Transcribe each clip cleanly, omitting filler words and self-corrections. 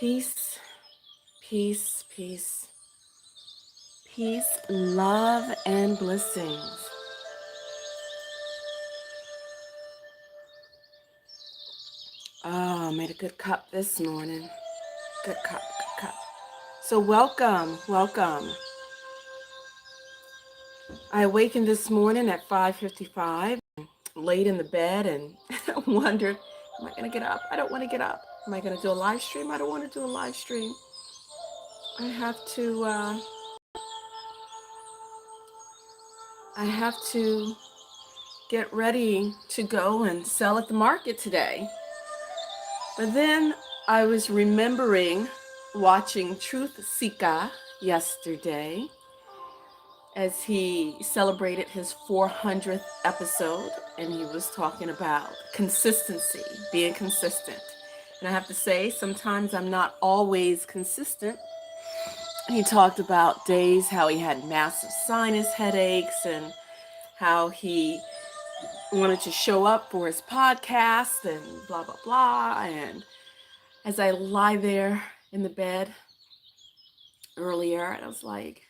Peace, peace, peace, peace, love, and blessings. Oh, made a good cup this morning. Good cup, good cup. So welcome. I awakened this morning at 5:55, laid in the bed and wondered, am I going to get up? I don't want to get up. Am I going to do a live stream? I don't want to do a live stream. I have to get ready to go and sell at the market today. But then I was remembering watching Truth Sika yesterday as he celebrated his 400th episode, and he was talking about consistency, being consistent. And I have to say, sometimes I'm not always consistent. He talked about days how he had massive sinus headaches and how he wanted to show up for his podcast and blah, blah, blah. And as I lie there in the bed earlier, I was like,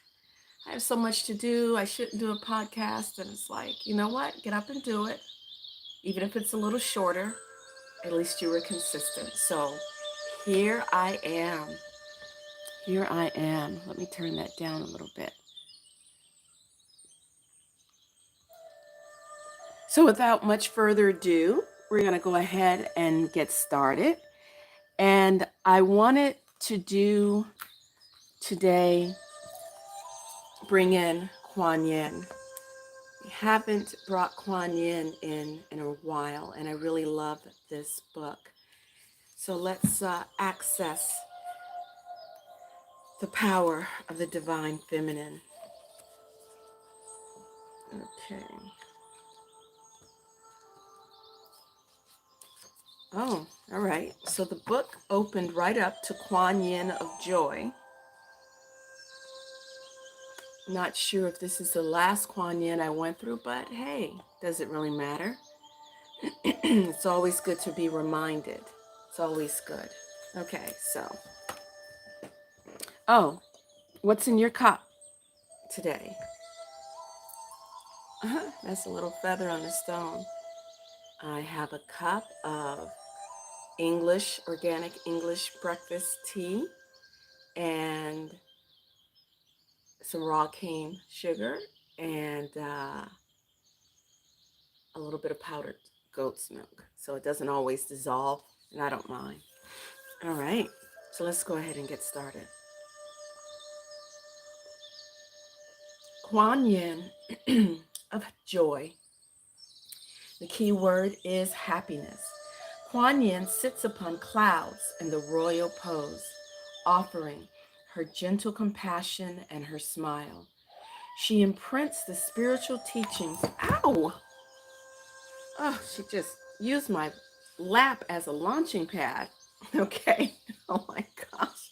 I have so much to do. I shouldn't do a podcast. And it's like, you know what? Get up and do it. Even if it's a little shorter, at least you were consistent. So here I am. Here I am. Let me turn that down a little bit. So without much further ado, we're going to go ahead and get started. And I wanted to do today, bring in Kuan Yin. We haven't brought Kuan Yin in a while, and I really love this book. So let's access the power of the divine feminine. Okay. Oh, all right. So the book opened right up to Kuan Yin of Joy. Not sure if this is the last Kuan Yin I went through, but hey, does it really matter? It's always good to be reminded. It's always good. Okay, so. Oh, what's in your cup today? That's a little feather on the stone. I have a cup of organic English breakfast tea and some raw cane sugar and a little bit of powdered goat's milk. So it doesn't always dissolve, and I don't mind. All right, so let's go ahead and get started. Kuan Yin of Joy. The key word is happiness. Kuan Yin sits upon clouds in the royal pose, offering her gentle compassion and her smile. She imprints the spiritual teachings. Ow! Oh, she just used my lap as a launching pad. Okay. Oh my gosh.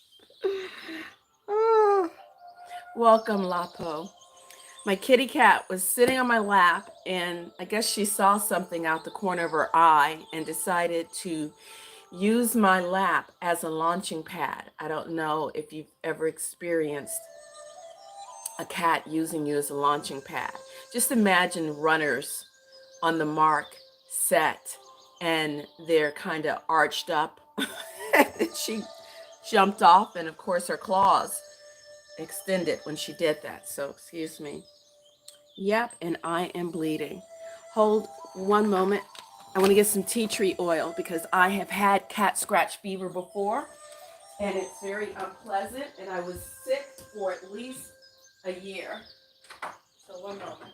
Oh. Welcome, Lapo. My kitty cat was sitting on my lap, and I guess she saw something out the corner of her eye and decided to use my lap as a launching pad. I don't know if you've ever experienced a cat using you as a launching pad. Just imagine runners on the mark set, and they're kind of arched up. She jumped off, and of course her claws extended when she did that. So excuse me. Yep, and I am bleeding. Hold one moment. I want to get some tea tree oil because I have had cat scratch fever before, and it's very unpleasant, and I was sick for at least a year. So one moment.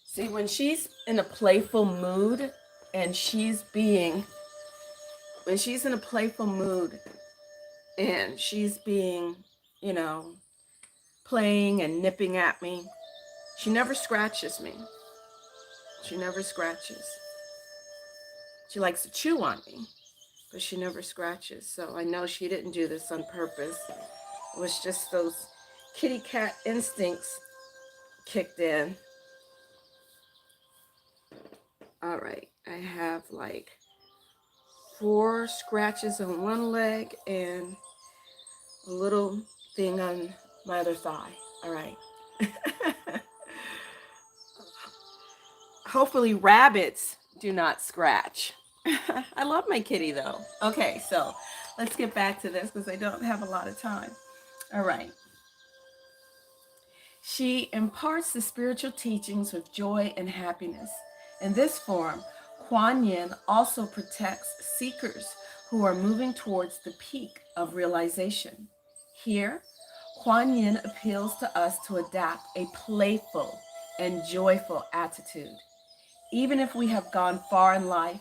See, when she's in a playful mood and when she's in a playful mood and she's being, playing and nipping at me, she never scratches me. She never scratches. She likes to chew on me, but she never scratches. So I know she didn't do this on purpose. It was just those kitty cat instincts kicked in. All right, I have like 4 scratches on one leg and a little thing on my other thigh. All right. Hopefully rabbits do not scratch. I love my kitty though. Okay, so let's get back to this because I don't have a lot of time. All right. She imparts the spiritual teachings with joy and happiness. In this form, Kuan Yin also protects seekers who are moving towards the peak of realization. Here, Kuan Yin appeals to us to adapt a playful and joyful attitude. Even if we have gone far in life,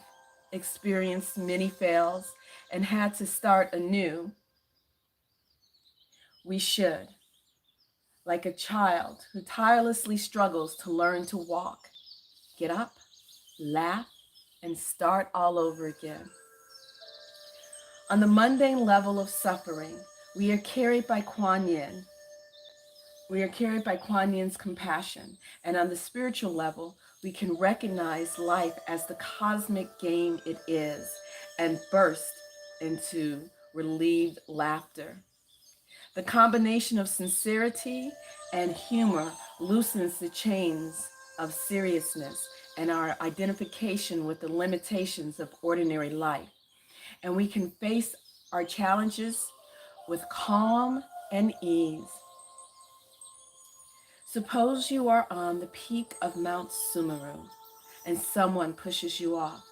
experienced many fails, and had to start anew, we should, like a child who tirelessly struggles to learn to walk, get up, laugh, and start all over again. On the mundane level of suffering, we are carried by Kuan Yin. We are carried by Kuan Yin's compassion. And on the spiritual level, we can recognize life as the cosmic game it is and burst into relieved laughter. The combination of sincerity and humor loosens the chains of seriousness and our identification with the limitations of ordinary life. And we can face our challenges with calm and ease. Suppose you are on the peak of Mount Sumeru and someone pushes you off.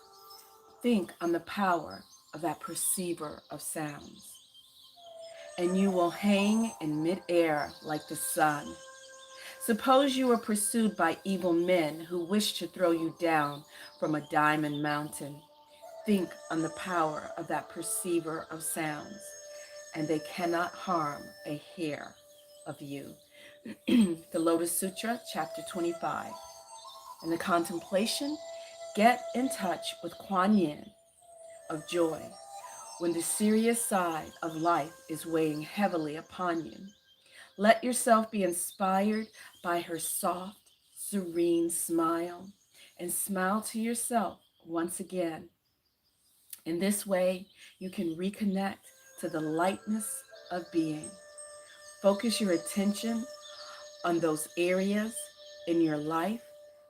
Think on the power of that perceiver of sounds, and you will hang in midair like the sun. Suppose you are pursued by evil men who wish to throw you down from a diamond mountain. Think on the power of that perceiver of sounds, and they cannot harm a hair of you. The Lotus Sutra, chapter 25. In the contemplation, get in touch with Kuan Yin of joy when the serious side of life is weighing heavily upon you. Let yourself be inspired by her soft, serene smile and smile to yourself once again. In this way, you can reconnect to the lightness of being. Focus your attention on those areas in your life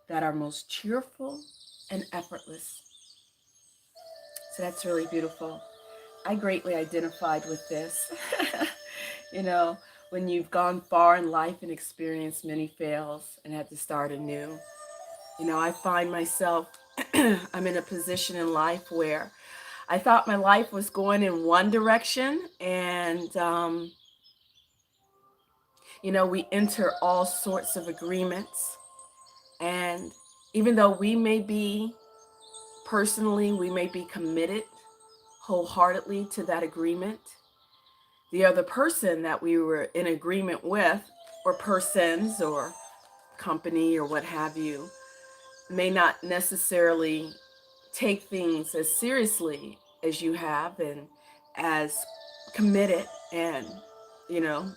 that are most cheerful and effortless. So that's really beautiful. I greatly identified with this. You know, when you've gone far in life and experienced many fails and had to start anew. You know, I find myself, I'm in a position in life where I thought my life was going in one direction and, you know, we enter all sorts of agreements. And even though we may be, personally, we may be committed wholeheartedly to that agreement, the other person that we were in agreement with, or persons, or company, or what have you, may not necessarily take things as seriously as you have and as committed, and you know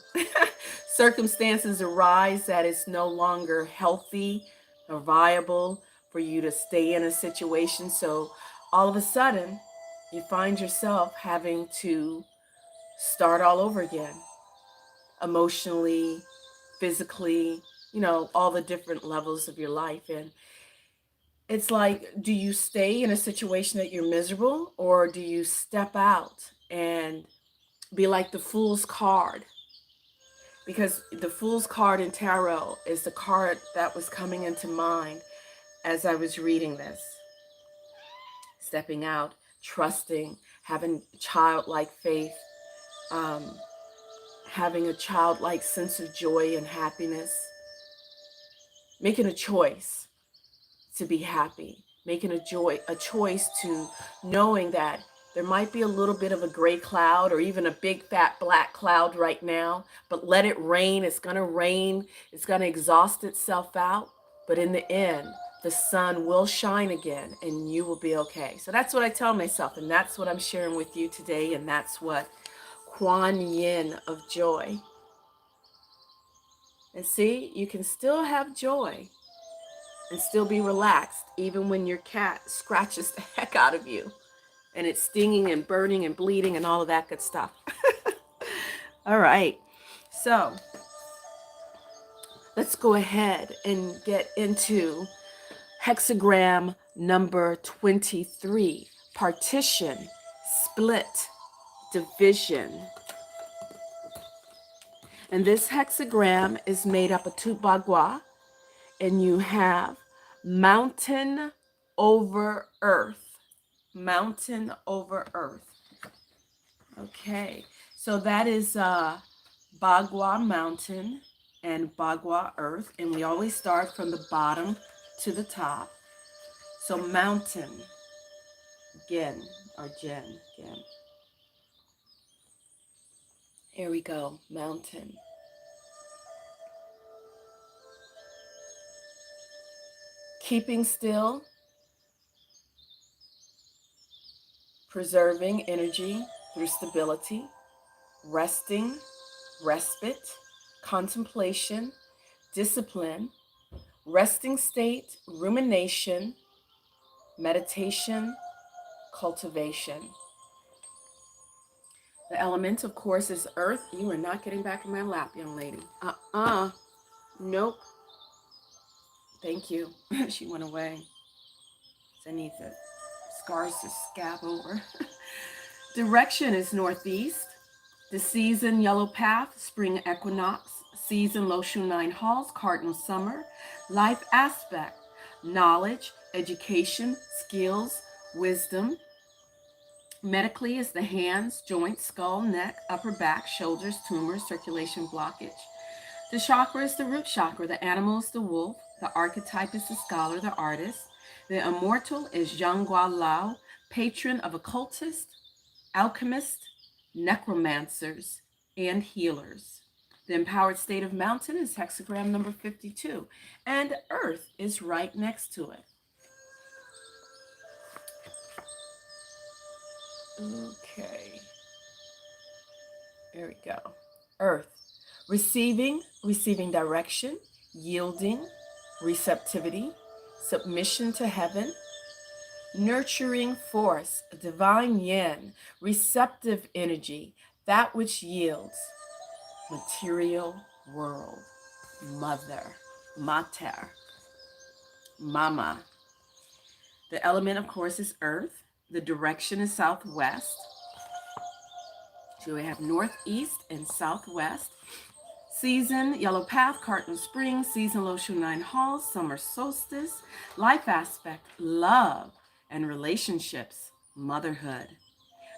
circumstances arise that it's no longer healthy or viable for you to stay in a situation. So all of a sudden you find yourself having to start all over again, emotionally, physically, you know, all the different levels of your life. And it's like, do you stay in a situation that you're miserable, or do you step out and be like the Fool's card? Because the Fool's card in tarot is the card that was coming into mind as I was reading this. Stepping out, trusting, having childlike faith, having a childlike sense of joy and happiness, making a choice to be happy, making a choice to knowing that there might be a little bit of a gray cloud or even a big fat black cloud right now, but let it rain. It's going to rain. It's going to exhaust itself out. But in the end, the sun will shine again and you will be okay. So that's what I tell myself, and that's what I'm sharing with you today. And that's what Kuan Yin of joy. And see, you can still have joy and still be relaxed, even when your cat scratches the heck out of you and it's stinging and burning and bleeding and all of that good stuff. All right. So let's go ahead and get into hexagram number 23, partition, split, division. And this hexagram is made up of two bagua, and you have mountain over earth. Mountain over earth. Okay, so that is Bagua mountain and Bagua earth, and we always start from the bottom to the top. So mountain, Gen, or Gen, Gen. Here we go, mountain. Keeping still, preserving energy through stability, resting, respite, contemplation, discipline, resting state, rumination, meditation, cultivation. The element, of course, is earth. You are not getting back in my lap, young lady. Nope. Thank you. She went away. I need the scars to scab over. Direction is northeast. The season, yellow path, spring equinox. Season, Loshu 9 halls, cardinal summer. Life aspect, knowledge, education, skills, wisdom. Medically is the hands, joints, skull, neck, upper back, shoulders, tumors, circulation blockage. The chakra is the root chakra. The animal is the wolf. The archetype is the scholar, the artist. The immortal is Zhang Gua Lao, patron of occultists, alchemists, necromancers, and healers. The empowered state of mountain is hexagram number 52, and earth is right next to it. Okay. There we go. Earth. Receiving direction, yielding, receptivity, submission to heaven, nurturing force, divine yin, receptive energy, that which yields, material world, mother, mater, mama. The element, of course, is earth. The direction is southwest. So we have northeast and southwest. Season, yellow path, cardinal spring. Season, Loshu 9 halls, summer solstice. Life aspect, love and relationships, motherhood.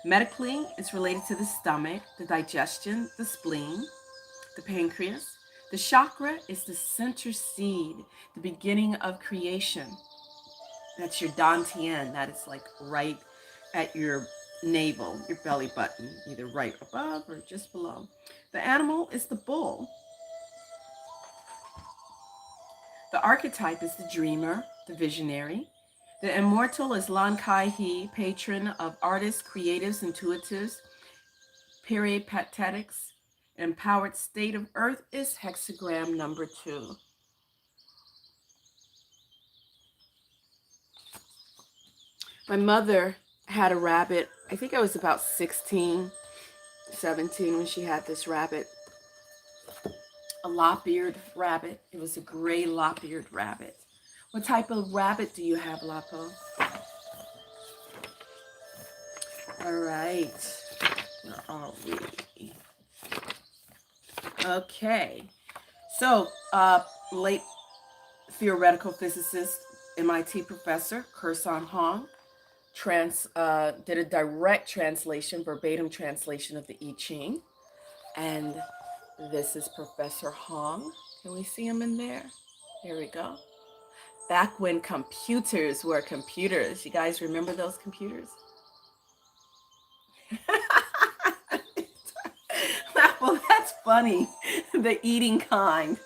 Medically, it's related to the stomach, the digestion, the spleen, the pancreas. The chakra is the center seed, the beginning of creation. That's your dantian. That is like right at your navel, your belly button, either right above or just below. The animal is the bull. The archetype is the dreamer, the visionary. The immortal is Lan Kai He, patron of artists, creatives, intuitives, peripatetics. Empowered state of earth is hexagram number 2. My mother had a rabbit. I think I was about 16, 17 when she had this rabbit. A lop-eared rabbit. It was a gray lop-eared rabbit. What type of rabbit do you have, Lapo? All right. Where are we? Okay. So, late theoretical physicist, MIT professor, Kursan Hong, did a direct translation, verbatim translation of the I Ching. And this is Professor Hong. Can we see him in there? Here we go. Back when computers were computers. You guys remember those computers? Well, that's funny. The eating kind.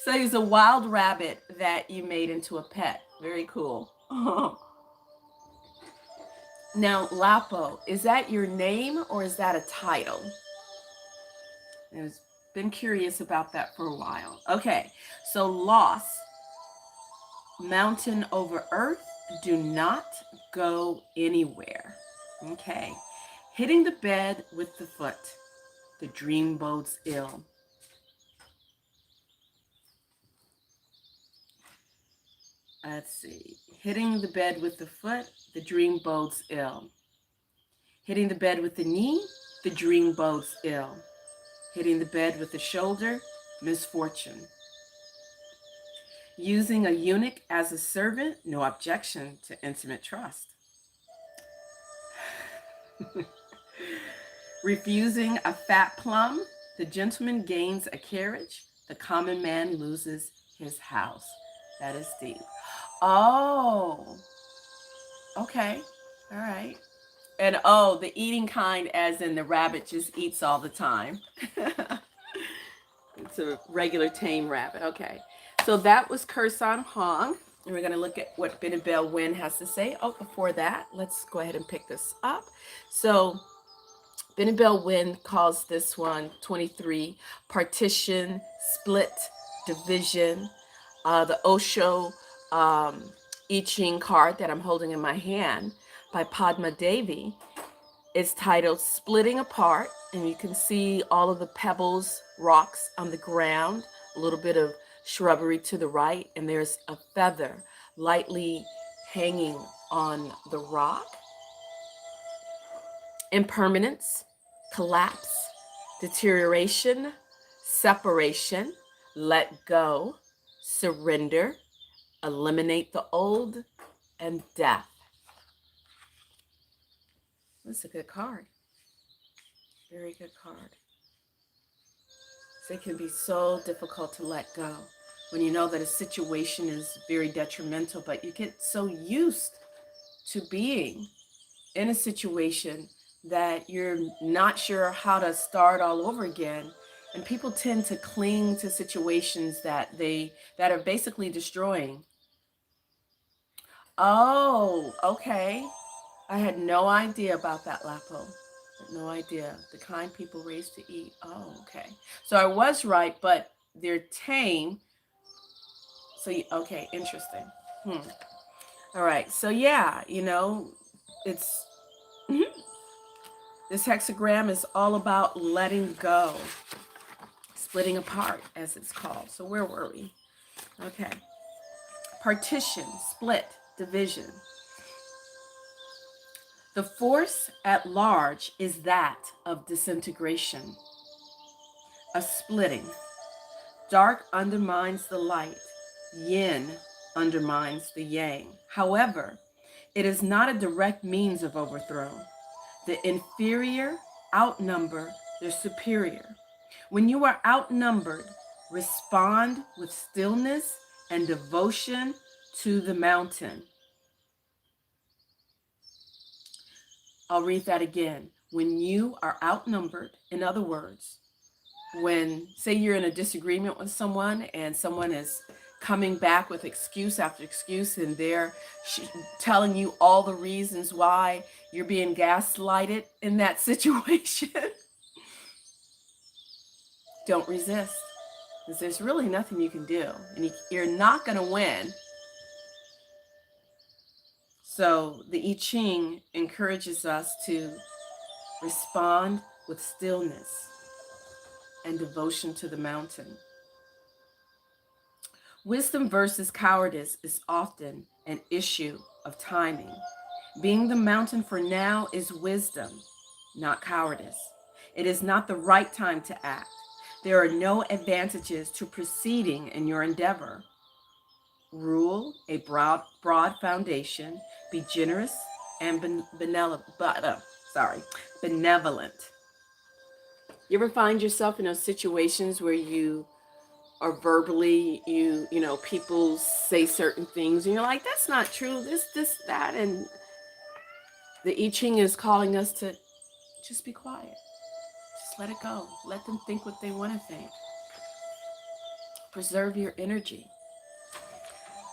So he's a wild rabbit that you made into a pet. Very cool. Now, Lapo, is that your name or is that a title? I've been curious about that for a while. Okay, so loss. mountain over earth, do not go anywhere. Okay. Hitting the bed with the foot, the dream bodes ill. Let's see. Hitting the bed with the foot, the dream bodes ill. Hitting the bed with the knee, the dream bodes ill. Hitting the bed with the shoulder, misfortune. Using a eunuch as a servant, no objection to intimate trust. Refusing a fat plum, the gentleman gains a carriage, the common man loses his house. That is deep. Oh, okay. All right. And oh, the eating kind as in the rabbit just eats all the time. It's a regular tame rabbit. Okay. So that was Kursan Hong. And we're going to look at what B.MSc Win has to say. Oh, before that, let's go ahead and pick this up. So B.MSc Win calls this one 23, partition, split, division. The Osho I Ching card that I'm holding in my hand by Padma Devi is titled Splitting Apart, and you can see all of the pebbles, rocks on the ground, a little bit of shrubbery to the right, and there's a feather lightly hanging on the rock. Impermanence, collapse, deterioration, separation, let go, surrender, eliminate the old, and death. That's a good card. Very good card. So it can be so difficult to let go when you know that a situation is very detrimental, but you get so used to being in a situation that you're not sure how to start all over again. And people tend to cling to situations that are basically destroying. Oh, okay. I had no idea about that, Lapo. No idea. The kind people raised to eat. Oh, okay. So I was right, but they're tame. So, okay, interesting. All right. So, yeah, it's this hexagram is all about letting go, splitting apart, as it's called. So, where were we? Okay. Partition, split, division. The force at large is that of disintegration, a splitting. Dark undermines the light, yin undermines the yang. However, it is not a direct means of overthrow. The inferior outnumber the superior. When you are outnumbered, respond with stillness and devotion to the mountain. I'll read that again. When you are outnumbered, in other words, when, say, you're in a disagreement with someone and someone is coming back with excuse after excuse and they're telling you all the reasons why you're being gaslighted in that situation, don't resist, because there's really nothing you can do, and you're not going to win. So the I Ching encourages us to respond with stillness and devotion to the mountain. Wisdom versus cowardice is often an issue of timing. Being the mountain for now is wisdom, not cowardice. It is not the right time to act. There are no advantages to proceeding in your endeavor. Rule a broad foundation. Be generous and benevolent. You ever find yourself in those situations where you are verbally, people say certain things and you're like, that's not true, this, that, and the I Ching is calling us to just be quiet. Just let it go. Let them think what they want to think. Preserve your energy.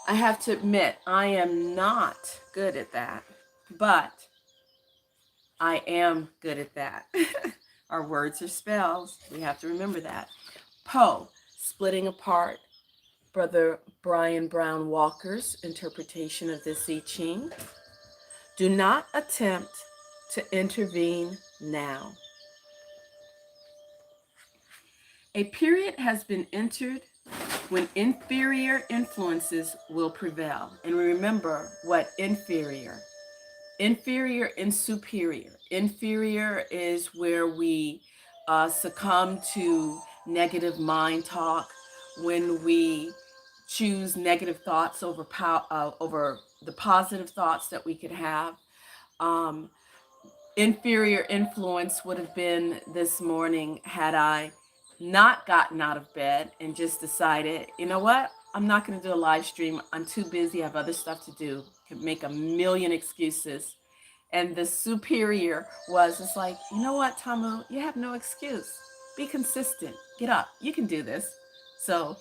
I have to admit, I am not good at that, but I am good at that. Our words are spells. We have to remember that. Po, splitting apart. Brother Brian Brown Walker's interpretation of this I Ching. Do not attempt to intervene now. A period has been entered when inferior influences will prevail. And remember what inferior and superior. Inferior is where we succumb to negative mind talk, when we choose negative thoughts over the positive thoughts that we could have. Um, Inferior influence would have been this morning had I not gotten out of bed and just decided, you know what? I'm not going to do a live stream. I'm too busy. I have other stuff to do. Can make a million excuses. And the superior was just like, you know what, Tamu? You have no excuse. Be consistent. Get up. You can do this. So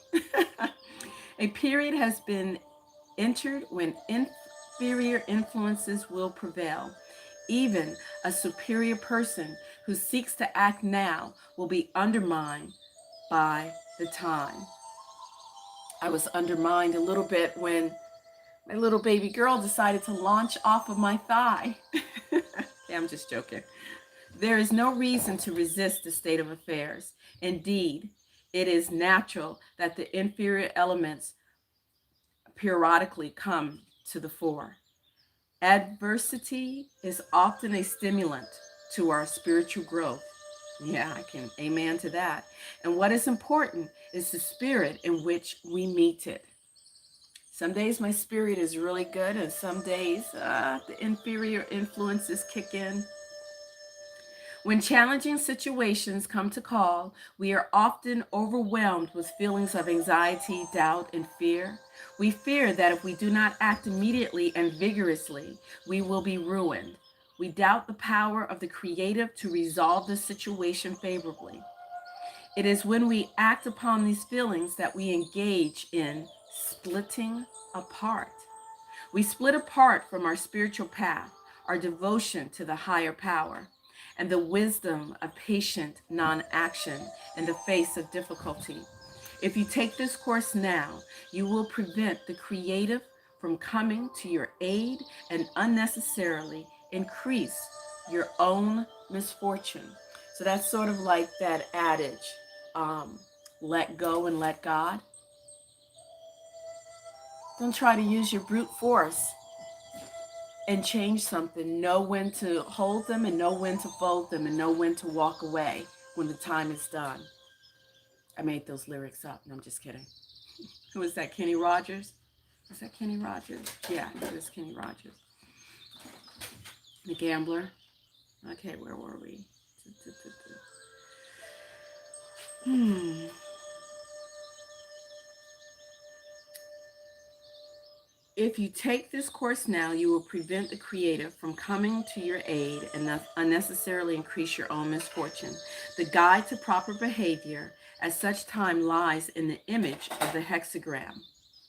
a period has been entered when inferior influences will prevail. Even a superior person who seeks to act now will be undermined by the time. I was undermined a little bit when my little baby girl decided to launch off of my thigh. Okay, I'm just joking. There is no reason to resist the state of affairs. Indeed, it is natural that the inferior elements periodically come to the fore. Adversity is often a stimulant to our spiritual growth. Yeah, I can amen to that. And what is important is the spirit in which we meet it. Some days my spirit is really good, and some days the inferior influences kick in. When challenging situations come to call, we are often overwhelmed with feelings of anxiety, doubt, and fear. We fear that if we do not act immediately and vigorously, we will be ruined. We doubt the power of the creative to resolve the situation favorably. It is when we act upon these feelings that we engage in splitting apart. We split apart from our spiritual path, our devotion to the higher power, and the wisdom of patient non-action in the face of difficulty. If you take this course now, you will prevent the creative from coming to your aid and unnecessarily increase your own misfortune. So that's sort of like that adage, let go and let God. Don't try to use your brute force and change something. Know when to hold them and know when to fold them and know when to walk away when the time is done. I made those lyrics up. No, I'm just kidding. Who is that? Kenny Rogers? Is that Kenny Rogers? Yeah, it is Kenny Rogers. The Gambler. Okay, where were we? If you take this course now, you will prevent the creative from coming to your aid and thus unnecessarily increase your own misfortune. The guide to proper behavior at such time lies in the image of the hexagram.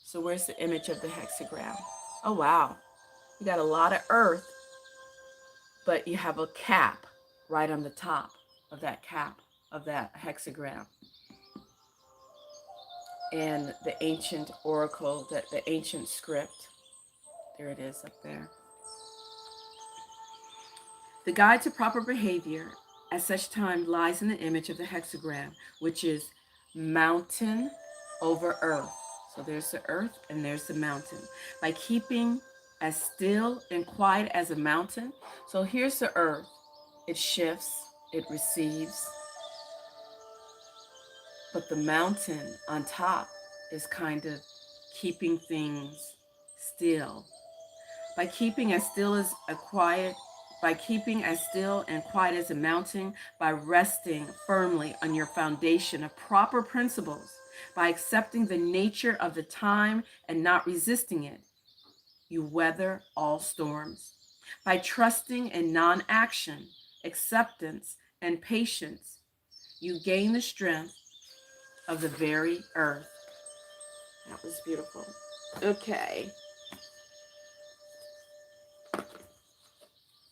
So where's the image of the hexagram? Oh, wow. You got a lot of earth, but you have a cap right on the top of that cap of that hexagram. And the ancient oracle, the ancient script, there it is up there. The guide to proper behavior at such time lies in the image of the hexagram, which is mountain over earth. So there's the earth and there's the mountain. By keeping as still and quiet as a mountain. So here's the earth. It shifts, it receives. But the mountain on top is kind of keeping things still. By keeping as still and quiet as a mountain, by resting firmly on your foundation of proper principles, by accepting the nature of the time and not resisting it, you weather all storms. By trusting in non-action, acceptance, and patience, you gain the strength of the very earth. That was beautiful. Okay.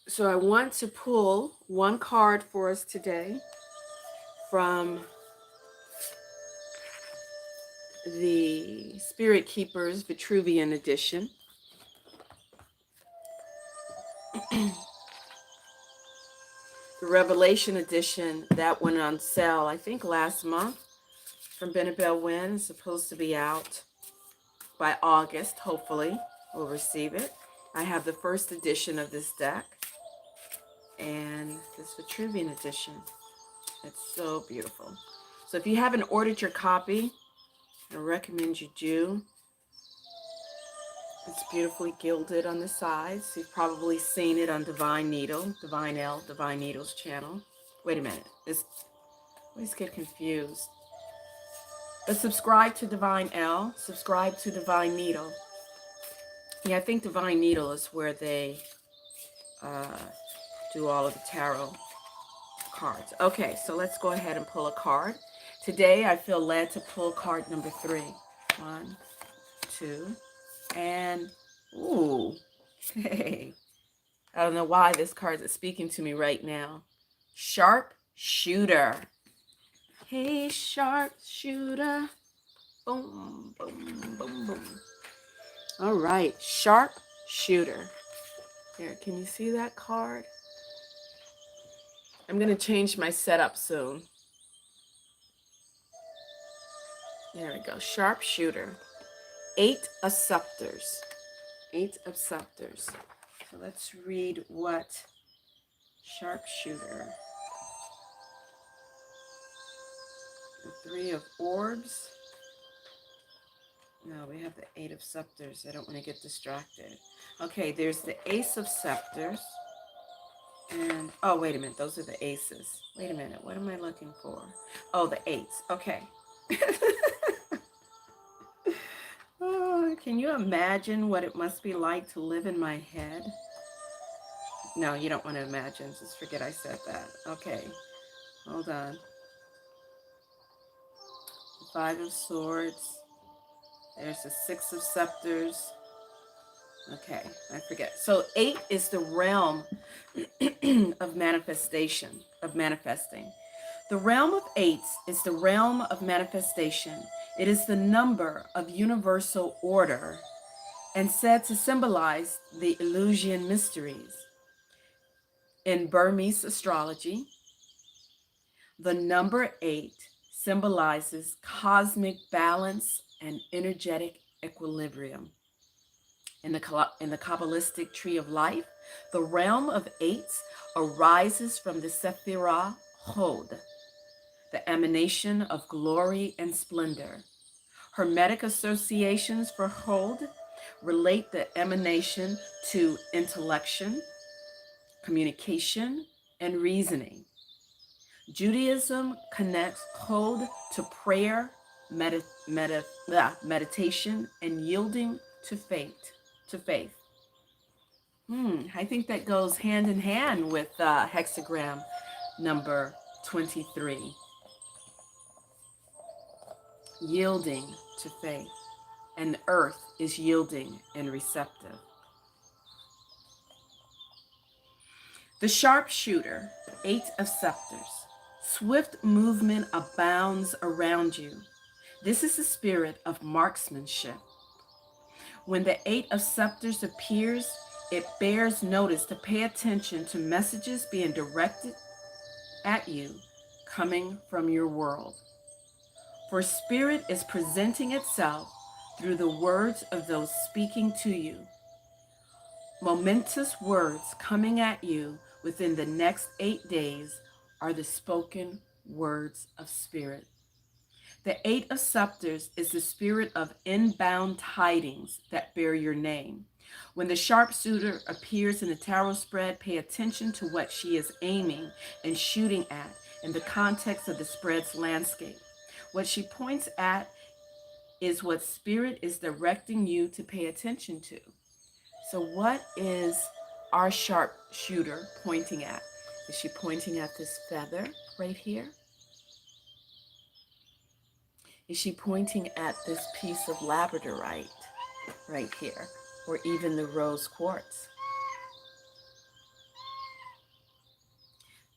So I want to pull one card for us today from the Spirit Keepers Vitruvian edition. The Revelation edition, that went on sale, I think, last month from Benebell Wynn. Is supposed to be out by August, hopefully. We'll receive it. I have the first edition of this deck and this Vitruvian edition. It's so beautiful. So if you haven't ordered your copy, I recommend you do. It's beautifully gilded on the sides. You've probably seen it on Divine Needle, Divine L, Divine Needle's channel. Wait a minute. I always get confused. But subscribe to Divine L, subscribe to Divine Needle. Yeah, I think Divine Needle is where they do all of the tarot cards. Okay, so let's go ahead and pull a card. Today, I feel led to pull card number 3. 1, 2, and ooh, hey. I don't know why this card is speaking to me right now. Sharp Shooter. Hey, Sharp Shooter. Boom, boom, boom, boom. All right, Sharp Shooter. There, can you see that card? I'm going to change my setup soon. There we go. Sharp Shooter. 8 of Scepters. 8 of Scepters. So let's read what Sharpshooter. The 3 of Orbs. No, we have the 8 of Scepters. I don't want to get distracted. Okay, there's the Ace of Scepters. And, oh, wait a minute. Those are the aces. Wait a minute. What am I looking for? Oh, the 8s. Okay. Oh, can you imagine what it must be like to live in my head? No, you don't want to imagine. Just forget I said that. Okay. Hold on. 5 of Swords. There's the 6 of Scepters. Okay, I forget. So 8 is the realm of manifestation, of manifesting. The realm of 8s is the realm of manifestation. It is the number of universal order and said to symbolize the Eleusinian mysteries. In Burmese astrology, the number 8 symbolizes cosmic balance and energetic equilibrium. In the Kabbalistic tree of life, the realm of 8s arises from the Sephirah Hod, the emanation of glory and splendor. Hermetic associations for Hod relate the emanation to intellection, communication, and reasoning. Judaism connects Hod to prayer, meditation, and yielding to faith. I think that goes hand in hand with hexagram number 23. Yielding to faith. And the earth is yielding and receptive. The Sharpshooter, 8 of Scepters. Swift movement abounds around you. This is the spirit of marksmanship. When the 8 of Scepters appears, it bears notice to pay attention to messages being directed at you coming from your world. For spirit is presenting itself through the words of those speaking to you. Momentous words coming at you within the next 8 days are the spoken words of spirit. The 8 of Scepters is the spirit of inbound tidings that bear your name. When the sharpshooter appears in the tarot spread, pay attention to what she is aiming and shooting at in the context of the spread's landscape. What she points at is what spirit is directing you to pay attention to. So what is our sharpshooter pointing at? Is she pointing at this feather right here? Is she pointing at this piece of labradorite right here? Or even the rose quartz?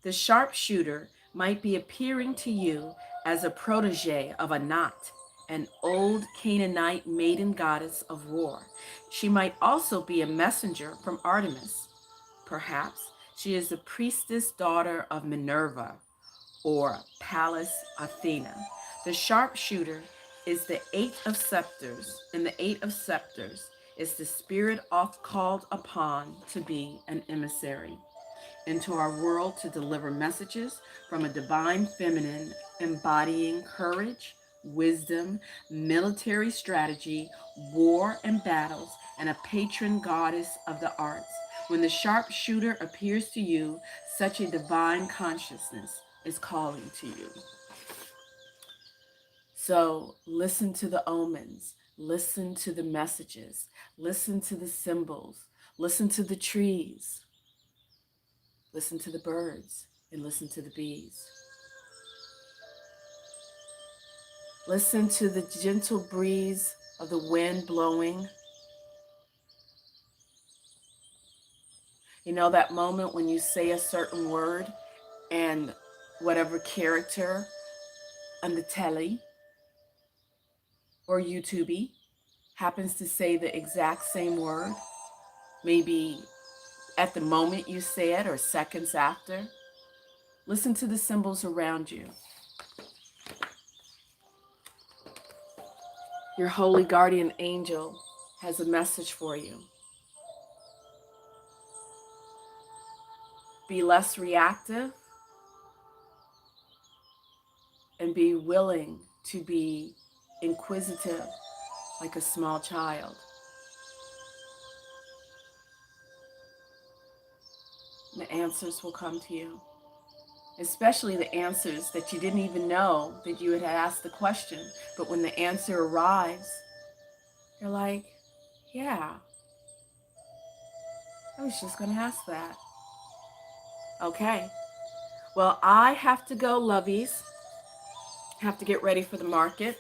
The sharpshooter might be appearing to you as a protege of Anat an old Canaanite maiden goddess of war. She might also be a messenger from Artemis. Perhaps she is the priestess daughter of Minerva or Pallas Athena. The sharpshooter is the Eight of Scepters, and the Eight of Scepters is the spirit oft called upon to be an emissary into our world to deliver messages from a divine feminine embodying courage, wisdom, military strategy, war and battles, and a patron goddess of the arts. When the sharpshooter appears to you, such a divine consciousness is calling to you. So listen to the omens, listen to the messages, listen to the symbols, listen to the trees, listen to the birds, and listen to the bees. Listen to the gentle breeze of the wind blowing. You know that moment when you say a certain word and whatever character on the telly or YouTube happens to say the exact same word, maybe at the moment you say it or seconds after. Listen to the symbols around you. Your holy guardian angel has a message for you. Be less reactive and be willing to be inquisitive like a small child. The answers will come to you, especially the answers that you didn't even know that you had asked the question. But when the answer arrives, you're like, yeah, I was just going to ask that. Okay. Well, I have to go, lovies. Have to get ready for the market.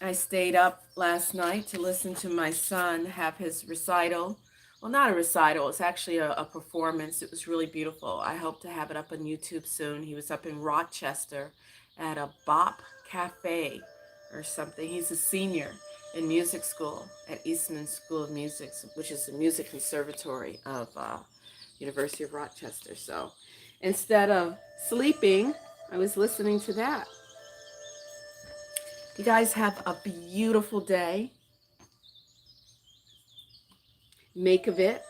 I stayed up last night to listen to my son have his recital. Well, not a recital. It's actually a performance. It was really beautiful. I hope to have it up on YouTube soon. He was up in Rochester at a Bop Cafe or something. He's a senior in music school at Eastman School of Music, which is the music conservatory of University of Rochester. So instead of sleeping, I was listening to that. You guys have a beautiful day. Make of it.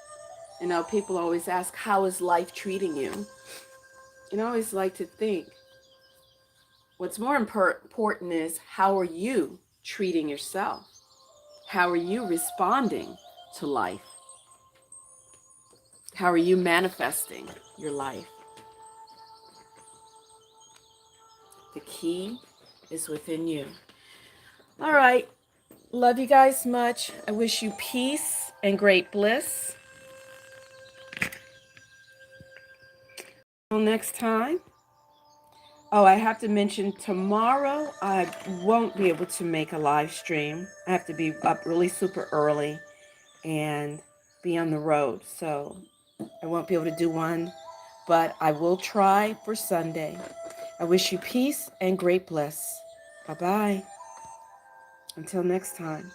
You know, people always ask, how is life treating you? And I always like to think, what's more important is, how are you treating yourself? How are you responding to life? How are you manifesting your life? The key is within you. All right. Love you guys much. I wish you peace and great bliss. Until next time. Oh, I have to mention, tomorrow I won't be able to make a live stream. I have to be up really super early and be on the road. So I won't be able to do one, but I will try for Sunday. I wish you peace and great bliss. Bye-bye. Until next time.